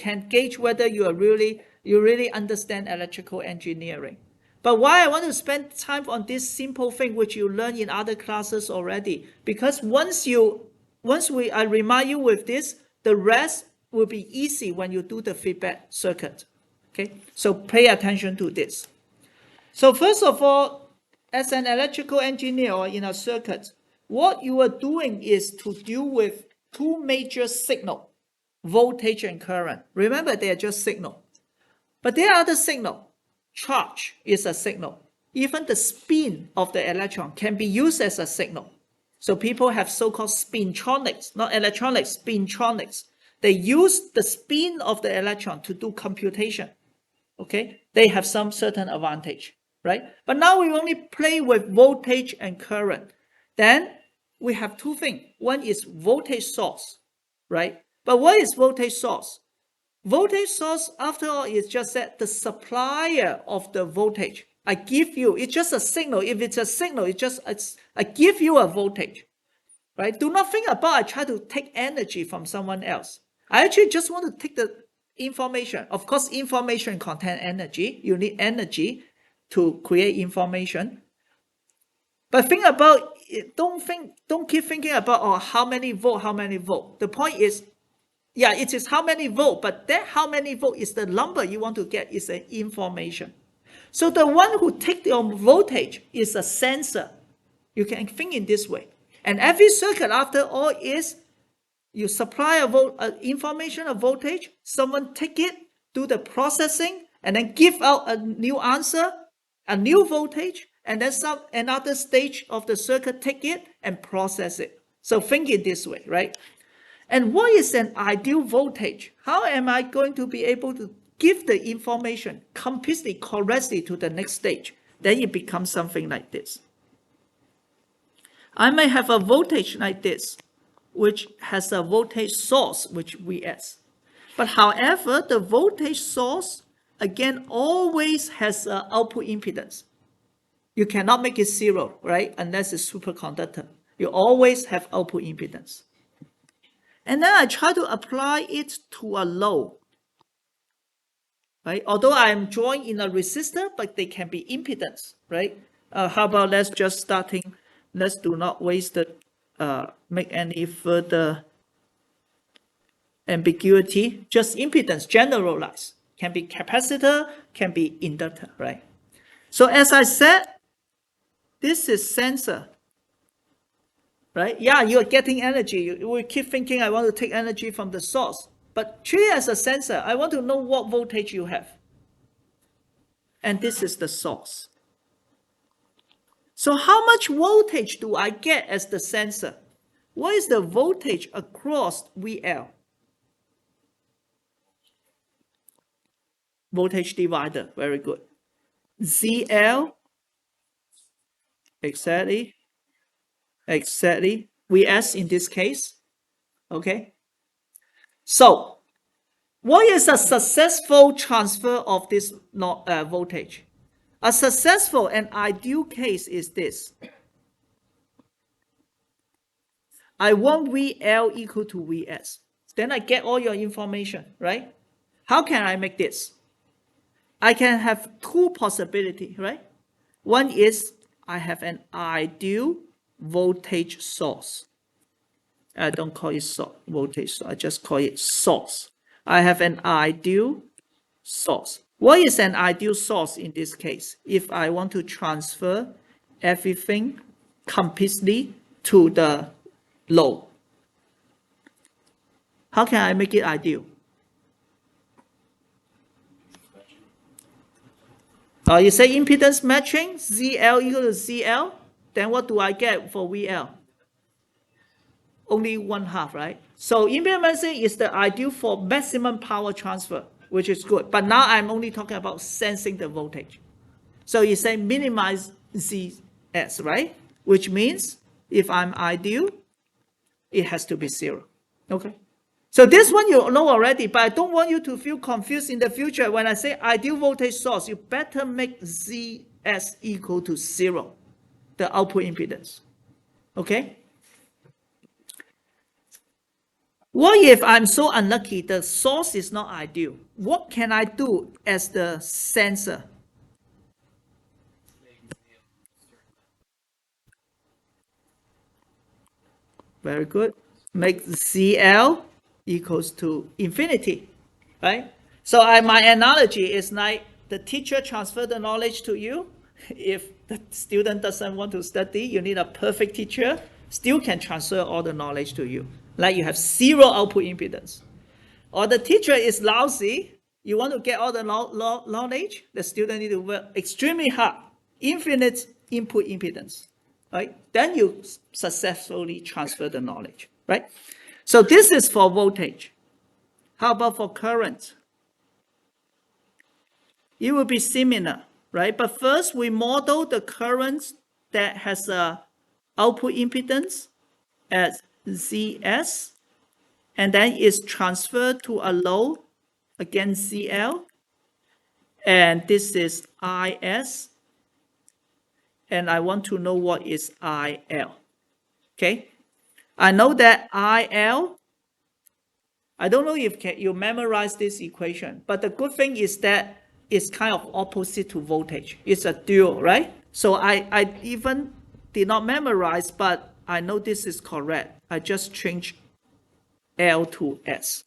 can gauge whether you really understand electrical engineering. But why I want to spend time on this simple thing which you learn in other classes already, because I remind you with this, the rest will be easy when you do the feedback circuit. Okay, so pay attention to this. So first of all, as an electrical engineer or in a circuit, what you are doing is to deal with two major signals, voltage and current. Remember, they are just signal. But there are other signal. Charge is a signal. Even the spin of the electron can be used as a signal. So people have so-called spintronics, not electronics, spintronics. They use the spin of the electron to do computation. Okay, they have some certain advantage, right? But now we only play with voltage and current. Then we have two things. One is voltage source, right? But what is voltage source? Voltage source, after all, is just that the supplier of the voltage. I give you, it's just a signal. If it's a signal, I give you a voltage, right? Do not think about I try to take energy from someone else. I actually just want to take the information. Of course, information contains energy. You need energy to create information. But think about it. Don't keep thinking about how many volt. The point is, yeah, it is how many volt, but that how many volt is the number you want to get is an information. So the one who takes your voltage is a sensor. You can think in this way. And every circuit, after all, is you supply information of voltage, someone take it, do the processing, and then give out a new answer, a new voltage, and then another stage of the circuit take it and process it. So think it this way, right? And what is an ideal voltage? How am I going to be able to give the information completely correctly to the next stage? Then it becomes something like this. I may have a voltage like this, which has a voltage source, which Vs. But however, the voltage source, again, always has an output impedance. You cannot make it zero, right? Unless it's superconductor. You always have output impedance. And then I try to apply it to a load, right? Although I'm drawing in a resistor, but they can be impedance, right? How about let's do not waste the, make any further ambiguity, just impedance, generalized. Can be capacitor, can be inductor, right? So as I said, this is sensor. Right? Yeah, you're getting energy. You will keep thinking, I want to take energy from the source. But treat it as a sensor. I want to know what voltage you have. And this is the source. So how much voltage do I get as the sensor? What is the voltage across VL? Voltage divider. Very good. ZL. Exactly. Vs in this case. Okay. So, what is a successful transfer of this voltage? A successful and ideal case is this. I want VL equal to Vs. Then I get all your information, right? How can I make this? I can have two possibilities, right? One is I have an ideal voltage source. I don't call it voltage source, I just call it source. I have an ideal source. What is an ideal source in this case? If I want to transfer everything completely to the load, how can I make it ideal? You say impedance matching, ZL equal to ZL. Then what do I get for VL? Only 1/2, right? So impedance matching is the ideal for maximum power transfer, which is good. But now I'm only talking about sensing the voltage. So you say minimize ZS, right? Which means if I'm ideal, it has to be 0. Okay. So this one you know already, but I don't want you to feel confused in the future. When I say ideal voltage source, you better make ZS equal to 0. The output impedance. Okay? What if I'm so unlucky the source is not ideal? What can I do as the sensor? Very good. Make CL equals to infinity, right? So my analogy is like the teacher transfer the knowledge to you. If the student doesn't want to study, you need a perfect teacher, still can transfer all the knowledge to you. Like you have zero output impedance. Or the teacher is lousy, you want to get all the knowledge, the student need to work extremely hard, infinite input impedance, right? Then you successfully transfer the knowledge, right? So this is for voltage. How about for current? It will be similar, right? But first we model the current that has a output impedance as ZS, and then is transferred to a load, again CL, and this is IS, and I want to know what is IL. Okay, I know that IL, I don't know if you memorize this equation, but the good thing is that it's kind of opposite to voltage. It's a dual, right? So I even did not memorize, but I know this is correct. I just changed L to S.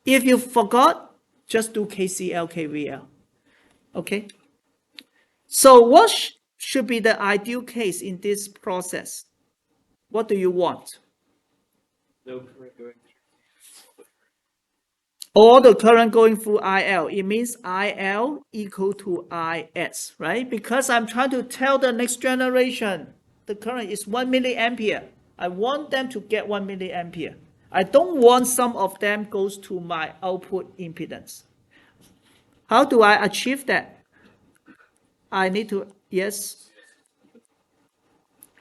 If you forgot, just do KCL, KVL. Okay? So what should be the ideal case in this process? What do you want? No current going through. All the current going through IL. It means IL equal to IS, right? Because I'm trying to tell the next generation the current is 1 milliampere. I want them to get 1 milliampere. I don't want some of them goes to my output impedance. How do I achieve that? I need to, yes.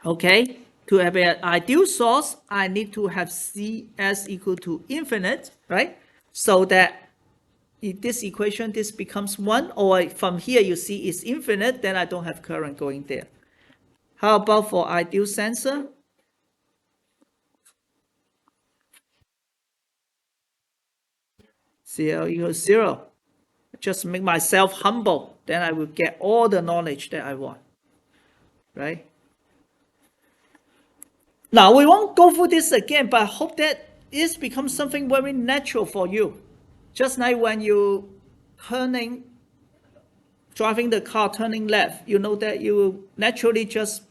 Okay, to have an ideal source, I need to have CS equal to infinite, right? So that in this equation, this becomes 1, or from here you see it's infinite, then I don't have current going there. How about for ideal sensor? CL equals 0. Just make myself humble, then I will get all the knowledge that I want, right? Now, we won't go through this again, but I hope that it becomes something very natural for you. Just like when you driving the car, turning left, you know that you naturally just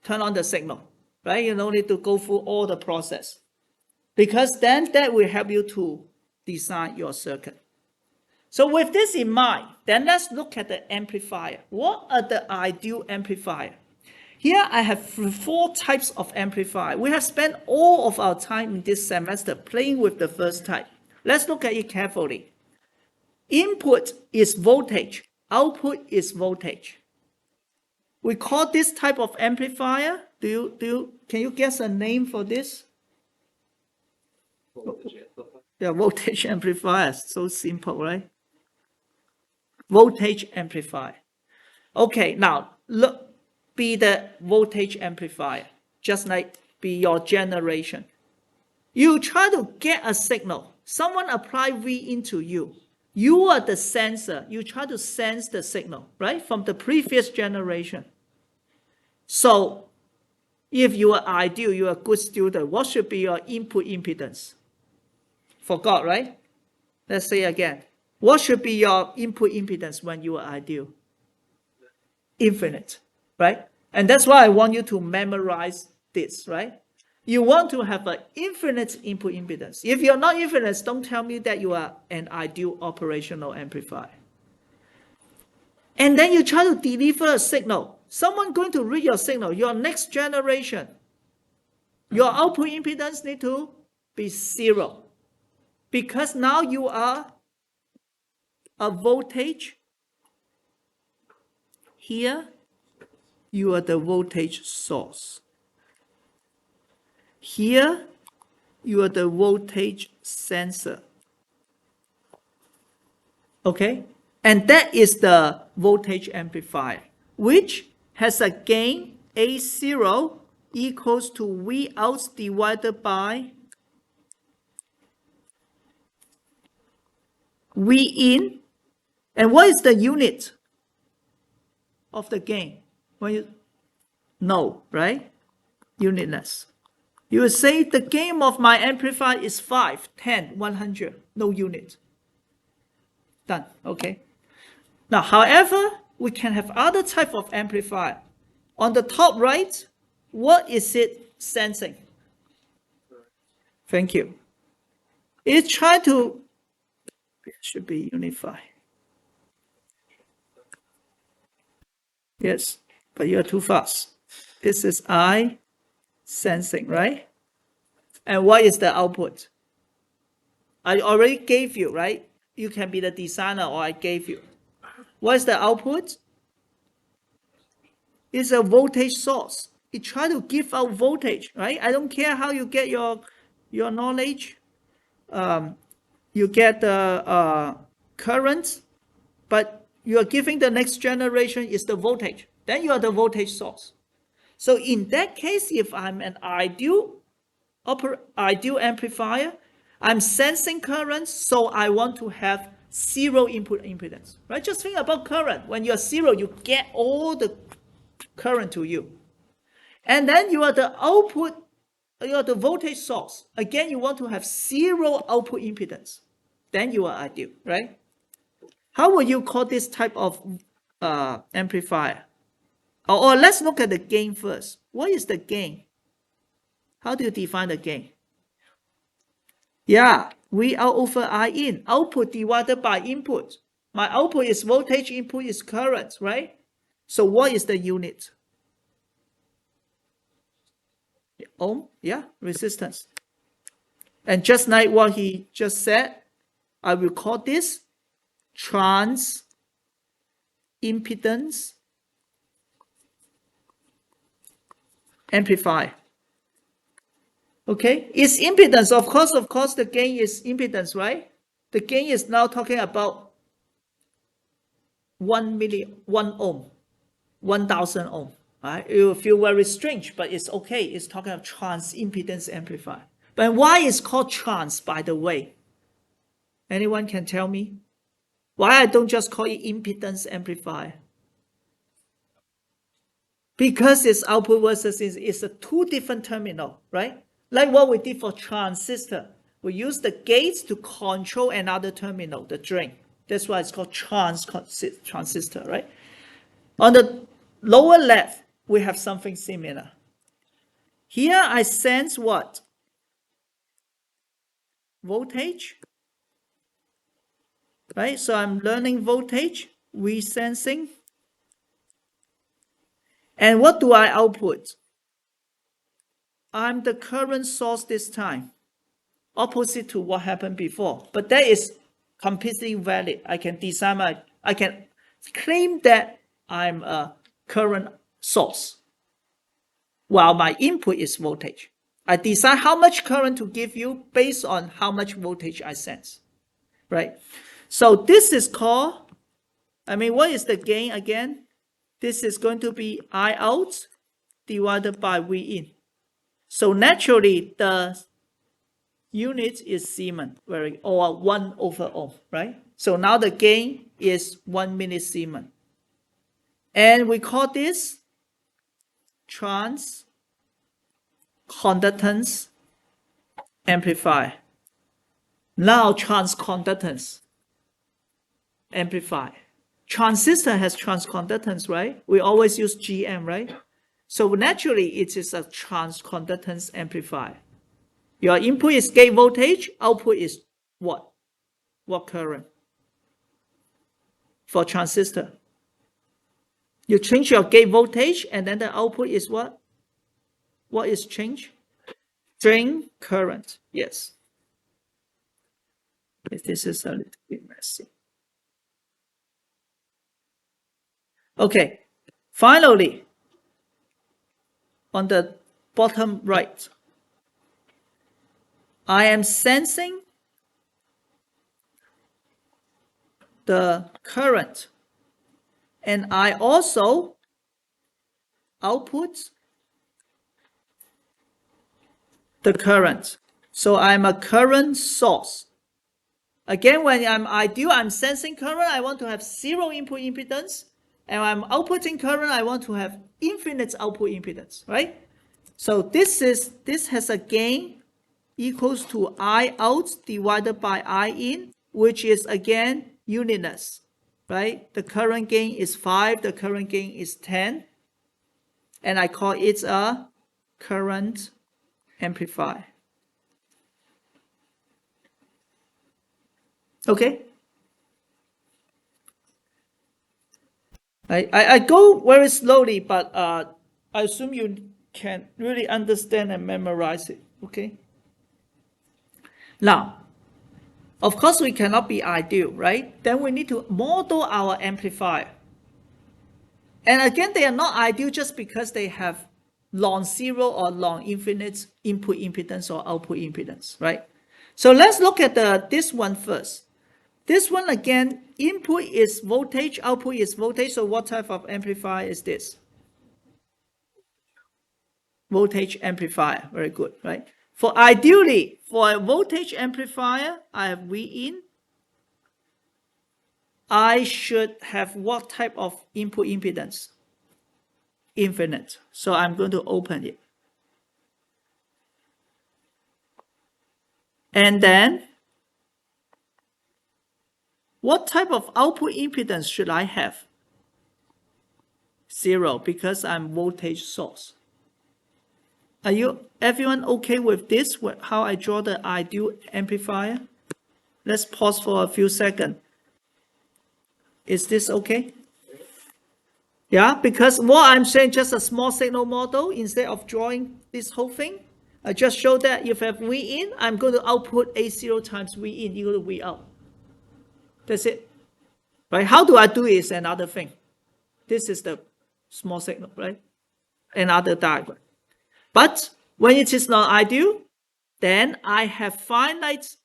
turn on the signal, right? You don't need to go through all the process. Because then that will help you to design your circuit. So with this in mind, then let's look at the amplifier. What are the ideal amplifier? Here I have 4 types of amplifier. We have spent all of our time in this semester playing with the first type. Let's look at it carefully. Input is voltage, output is voltage. We call this type of amplifier, can you guess a name for this? Voltage amplifier. Yeah, voltage amplifier, so simple, right? Voltage amplifier. Okay, now look, be the voltage amplifier, just like be your generation. You try to get a signal. Someone apply V into you. You are the sensor. You try to sense the signal, right? From the previous generation. So if you are ideal, you are a good student, what should be your input impedance? Forgot, right? Let's say again. What should be your input impedance when you are ideal? Infinite, right? And that's why I want you to memorize this, right? You want to have an infinite input impedance. If you're not infinite, don't tell me that you are an ideal operational amplifier. And then you try to deliver a signal. Someone going to read your signal, your next generation. Your output impedance need to be 0. Because now you are a voltage. Here, you are the voltage source. Here, you are the voltage sensor. Okay? And that is the voltage amplifier, which has a gain A0 equals to V out divided by V in. And what is the unit of the gain? When you no, right? Unitless. You will say the gain of my amplifier is 5, 10, 100, no unit. Done, okay? Now, however, we can have other type of amplifier. On the top right, what is it sensing? Thank you. It's trying to, it should be unified. Yes, but you're too fast. This is I sensing, right? And what is the output? I already gave you, right? You can be the designer or I gave you. What is the output? It's a voltage source. It try to give out voltage, right? I don't care how you get your knowledge. You get the current, but you are giving the next generation is the voltage. Then you are the voltage source. So in that case, if I'm an ideal amplifier, I'm sensing current, so I want to have zero input impedance, right? Just think about current. When you're zero, you get all the current to you. And then you are the output, you are the voltage source. Again, you want to have zero output impedance. Then you are ideal, right? How would you call this type of amplifier? Or let's look at the gain first. What is the gain? How do you define the gain? Yeah, V out over I in. Output divided by input. My output is voltage, input is current, right? So what is the unit? Ohm, yeah, resistance. And just like what he just said, I will call this Transimpedance Amplifier. Okay, it's impedance. Of course, the gain is impedance, right? The gain is now talking about 1 ohm, 1,000 ohm. Right? It will feel very strange, but it's okay. It's talking about transimpedance amplifier. But why is called trans, by the way? Anyone can tell me? Why I don't just call it impedance amplifier? Because its output versus is a two different terminal, right? Like what we did for transistor. We use the gates to control another terminal, the drain. That's why it's called transistor, right? On the lower left, we have something similar. Here I sense what? Voltage. Right? So I'm learning voltage, we sensing. And what do I output? I'm the current source this time, opposite to what happened before. But that is completely valid. I can claim that I'm a current source, while my input is voltage. I decide how much current to give you based on how much voltage I sense, right? So this is called, what is the gain again? This is going to be I out divided by V in. So naturally, the unit is Siemens, or 1 over ohm, right? So now the gain is 1 millisiemens. And we call this Transconductance Amplifier. Now Transconductance Amplifier. Transistor has transconductance, right? We always use GM, right? So naturally, it is a transconductance amplifier. Your input is gate voltage, output is what? What current? For transistor. You change your gate voltage, and then the output is what? What is changed? Drain current, yes. This is a little bit messy. Okay, finally, on the bottom right, I am sensing the current, and I also output the current. So I'm a current source. Again, when I'm ideal, I'm sensing current, I want to have 0 input impedance. And when I'm outputting current, I want to have infinite output impedance, right? So this has a gain equals to I out divided by I in, which is again unitless, right? The current gain is 5, the current gain is 10, and I call it a current amplifier. Okay? I go very slowly, but I assume you can really understand and memorize it, okay? Now, of course, we cannot be ideal, right? Then we need to model our amplifier. And again, they are not ideal just because they have non-zero or non-infinite input impedance or output impedance, right? So let's look at this one first. This one again, input is voltage, output is voltage. So what type of amplifier is this? Voltage amplifier. Very good, right? For ideally, for a voltage amplifier, I have V in. I should have what type of input impedance? Infinite. So I'm going to open it. And then, what type of output impedance should I have? 0, because I'm voltage source. Are everyone okay with this, how I draw the ideal amplifier? Let's pause for a few seconds. Is this okay? Yeah, because what I'm saying, just a small signal model, instead of drawing this whole thing, I just show that if I have V in, I'm going to output A0 times V in equal to V out. That's it. Right? How do I do it is another thing. This is the small signal, right? Another diagram. But when it is not ideal, then I have finite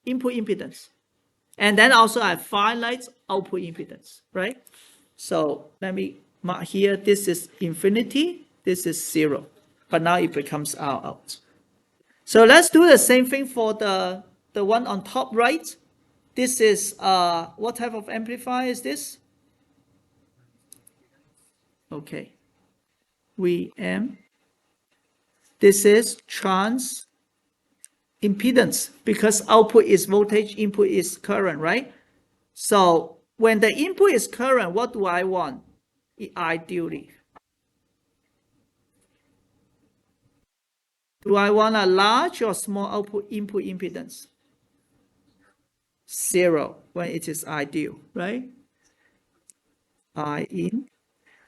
input impedance. And then also I have finite output impedance, right? So let me mark here, this is infinity, this is 0. But now it becomes R out. So let's do the same thing for the one on top right. This is, what type of amplifier is this? Okay. VM. This is transimpedance because output is voltage, input is current, right? So when the input is current, what do I want? Ideally. Do I want a large or small output input impedance? 0 when it is ideal, right? I in.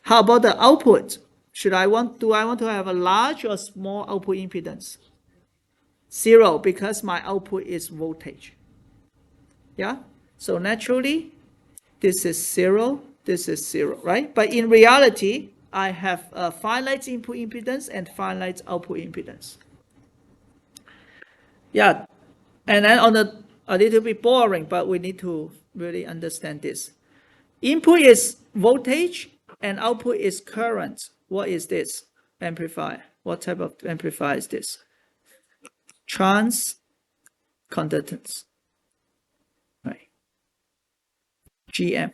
How about the output? Do I want to have a large or small output impedance? 0 because my output is voltage. Yeah? So naturally, this is 0, this is 0, right? But in reality, I have a finite input impedance and finite output impedance. Yeah, and then on a little bit boring, but we need to really understand this. Input is voltage and output is current. What is this amplifier? What type of amplifier is this? Transconductance, right? GM.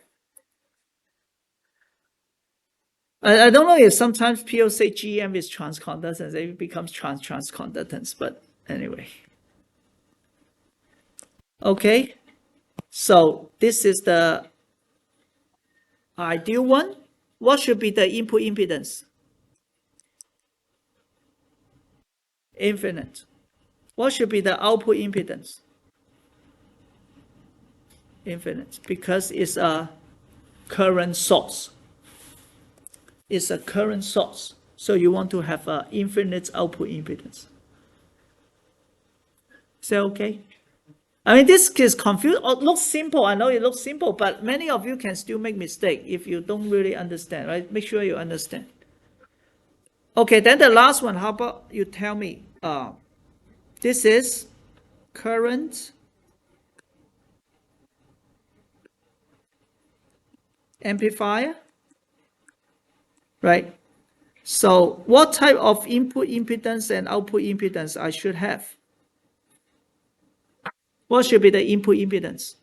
I don't know if sometimes people say GM is transconductance, it becomes transconductance, but anyway. Okay, so this is the ideal one. What should be the input impedance? Infinite. What should be the output impedance? Infinite, because it's a current source. It's a current source. So you want to have an infinite output impedance. Is that okay? I mean, this is confused. It looks simple. I know it looks simple, but many of you can still make mistake if you don't really understand, right? Make sure you understand. Okay, then the last one, how about you tell me, this is current amplifier, right? So what type of input impedance and output impedance I should have? What should be the input impedance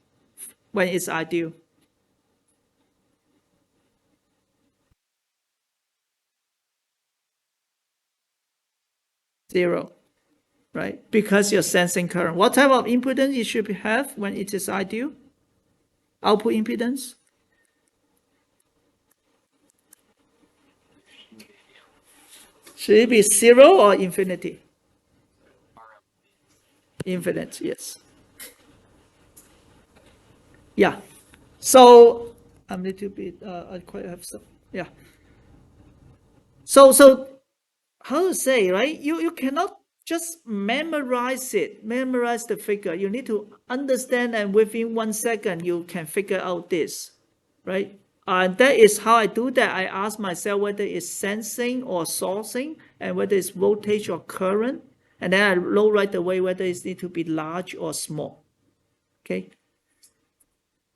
when it's ideal? Zero, right? Because you're sensing current. What type of impedance it should have when it is ideal? Output impedance? Should it be 0 or infinity? Infinite, yes. Yeah. So I'm a little bit, I quite have some, yeah. So how to say, right? You cannot just memorize the figure. You need to understand, and within 1 second, you can figure out this, right? And that is how I do that. I ask myself whether it's sensing or sourcing, and whether it's voltage or current. And then I know right away whether it needs to be large or small. Okay.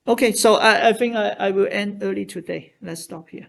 Okay, so I think I will end early today. Let's stop here.